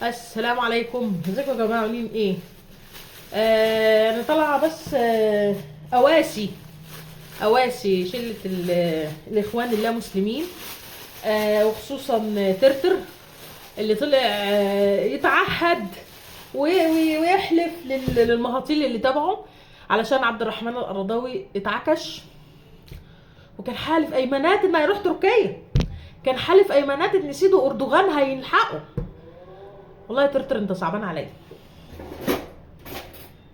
السلام عليكم، ازيكم يا جماعه؟ عاملين ايه؟ انا طالعه بس اواسي شله الاخوان اللامسلمين. وخصوصا ترتر اللي طلع يتعهد ويحلف للمهاطيل اللي تبعه علشان عبد الرحمن القرضاوي اتعكش، وكان حالف ايمانات انه هيروح تركيا. كان حالف ايمانات ان سيدو اردوغان هيلحقه. والله يا ترتر انت صعبان عليا،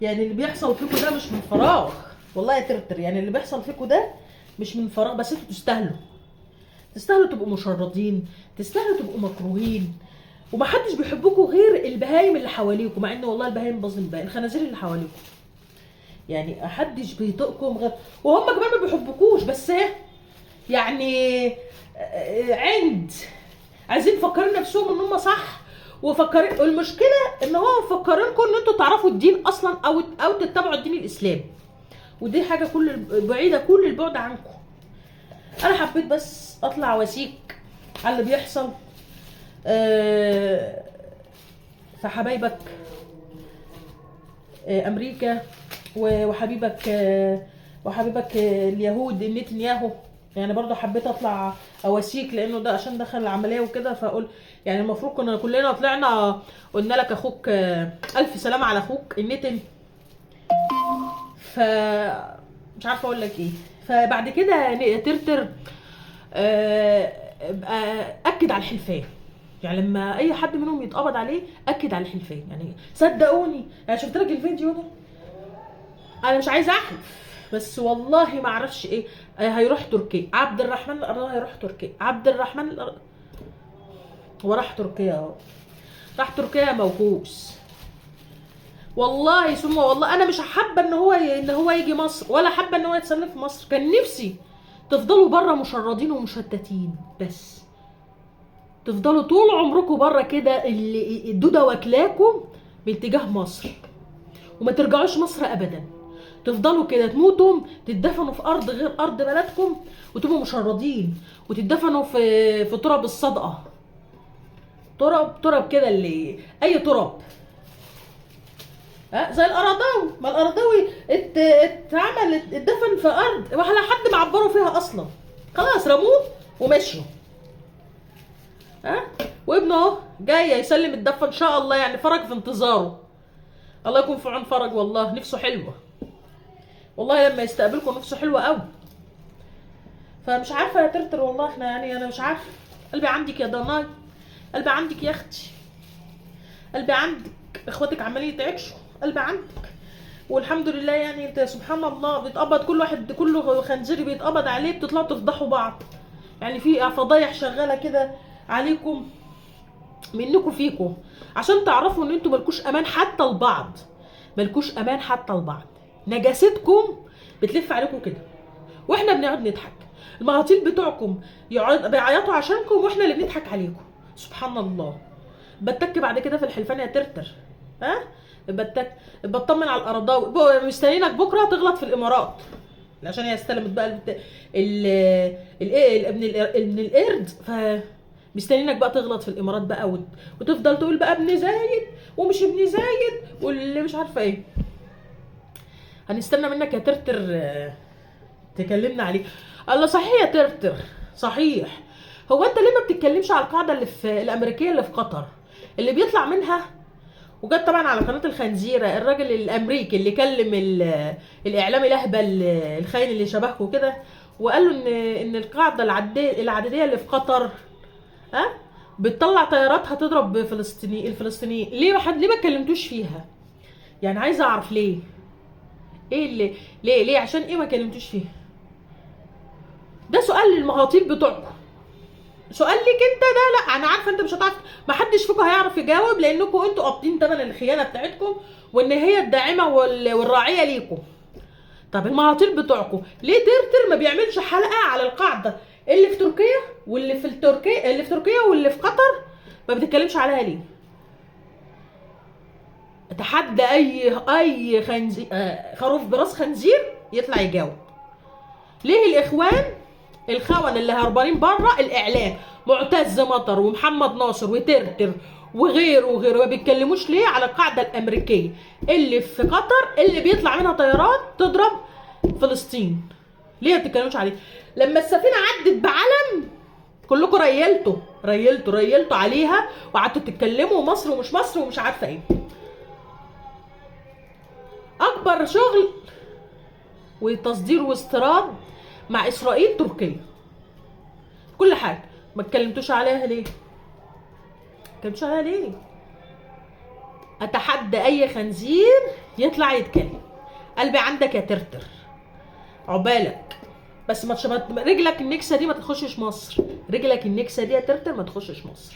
يعني اللي بيحصل فيكم ده مش من فراغ. والله يا ترتر يعني اللي بيحصل فيكم ده مش من فراغ، بس انتوا تستاهلوا تبقوا مشردين، تستاهلوا تبقوا مكروهين، ومحدش بيحبكم غير البهايم اللي حواليكم. مع ان والله البهايم بظلم بقى الخنازير اللي حواليكم، يعني محدش بيطيقكم غير، وهم كمان ما بيحبكوش. بس يعني عند عايزين مفكرين نفسهم ان هم صح، وفكرين المشكله ان هو مفكرينكم ان انتوا تعرفوا الدين اصلا او تتبعوا الدين الاسلامي، ودي حاجه بعيده كل البعد عنكم. انا حبيت بس اطلع واسيك على اللي بيحصل في حبايبك امريكا، وحبيبك اليهود نتنياهو. يعني برضو حبيت اطلع اواسيك لانه ده عشان دخل العمليه وكده، فاقول يعني المفروض كنا كلنا طلعنا قلنا لك اخوك الف سلامه على اخوك النتن. ف مش عارفه اقول لك ايه. فبعد كده ترتر اكد على الحلفان. يعني لما اي حد منهم يتقبض عليه اكد على الحلفان، يعني صدقوني. يعني شفت لك الفيديو ده، انا مش عايزه احلف بس والله ما اعرفش ايه. هيروح تركيا عبد الرحمن القرضاوي، هيروح تركيا عبد الرحمن القرضاوي. هو راح تركيا اهو، راح تركيا موكوس. والله ثم والله انا مش حابه ان هو يجي مصر، ولا حابه ان هو يتسلم في مصر. كان نفسي تفضلوا بره مشردين ومشتتين، بس تفضلوا طول عمركم بره كده، اللي الدوده واكلاكم باتجاه مصر، وما ترجعوش مصر ابدا. تفضلوا كده تموتوا تدفنوا في ارض غير ارض بلدكم، وتبقوا مشردين وتدفنوا في تراب الصدقه. تراب كده، اللي اي تراب. زي القرضاوي. ما القرضاوي اتدفن في ارض ولا حد معبروا فيها اصلا، خلاص رموه ومشوا. وابنه اهو جاي يسلم الدفه ان شاء الله، يعني فرج في انتظاره. الله يكون في عون فرج، والله نفسه حلوه، والله لما يستقبلكم نفسه حلوه قوي. فمش عارفه يا ترتر، والله احنا يعني انا مش عارفه. قلبي عندك يا ضناي، قلبي عندك يا اختي، قلبي عندك. اخواتك عمالين يتعكشوا، قلبي عندك. والحمد لله يعني انت سبحان الله بيتقبض كل واحد، كله خنزيري بيتقبض عليه، بتطلعوا تفضحوا بعض. يعني في فضايح شغاله كده عليكم منكم فيكم، عشان تعرفوا ان انتوا ملكوش امان حتى لبعض. ملكوش امان حتى لبعض. نجاستكم بتلف عليكم كده، واحنا بنقعد نضحك. المهاتيل بتوعكم بيعيطوا عشانكم، واحنا اللي بنضحك عليكم. سبحان الله. بتك بعد كده في الحلفان يا ترتر. بتك بطمن على القرضاوي. مستنيينك بكره تغلط في الامارات عشان هي استلمت بقى ابن القرد. مستنيينك بقى تغلط في الامارات بقى، وتفضل تقول بقى ابن زايد ومش ابن زايد واللي مش عارفه ايه. هنستنى منك يا ترتر تكلمنا عليه. الله صحيح يا ترتر، صحيح. هو انت ليه ما بتتكلمش على القاعده اللي في الامريكيه اللي في قطر، اللي بيطلع منها؟ وجت طبعا على قناه الخنزيره الراجل الامريكي اللي كلم الاعلامي الاهبل الخاين اللي شبهكم كده، وقال له ان القاعده العدديه اللي في قطر بتطلع طياراتها تضرب الفلسطينيين. ليه ما اتكلمتوش فيها؟ يعني عايزه اعرف ليه. ايه اللي ليه عشان ايه ما كلمتوش فيها؟ ده سؤال للمهاطيل بتوعكم، سؤال ليك انت ده. لا انا عارفه انت مش هتعرف، ما حدش فيكم هيعرف يجاوب، لانكم انتوا قابضين ثمن الخيانه بتاعتكم، وان هي الداعمه والراعيه ليكم. طب المهاطيل بتوعكم ليه ترتر ما بيعملش حلقه على القاعده اللي في تركيا واللي في قطر؟ ما بتتكلمش عليها ليه؟ اتحدى اي خنزير خروف براس خنزير يطلع يجاوب. ليه الاخوان الخون اللي هربانين بره الاعلام، معتز مطر ومحمد ناصر وترتر وغيره وغيره. ما بيتكلموش ليه على القاعده الامريكيه اللي في قطر اللي بيطلع منها طيارات تضرب فلسطين؟ ليه ما بتتكلموش عليه؟ لما السفينه عدت بعلم كلكم ريلتوا عليها، وقعدتوا تتكلموا مصر ومش مصر ومش عارفه ايه. اكبر شغل وتصدير واستيراد مع اسرائيل تركيا، كل حاجه. ما اتكلمتوش عليها ليه؟ اتحدى اي خنزير يطلع يتكلم. قلبي عندك يا ترتر، عقبالك. بس ما رجلك النكسه دي ما تخشش مصر، رجلك النكسه دي يا ترتر ما تخشش مصر.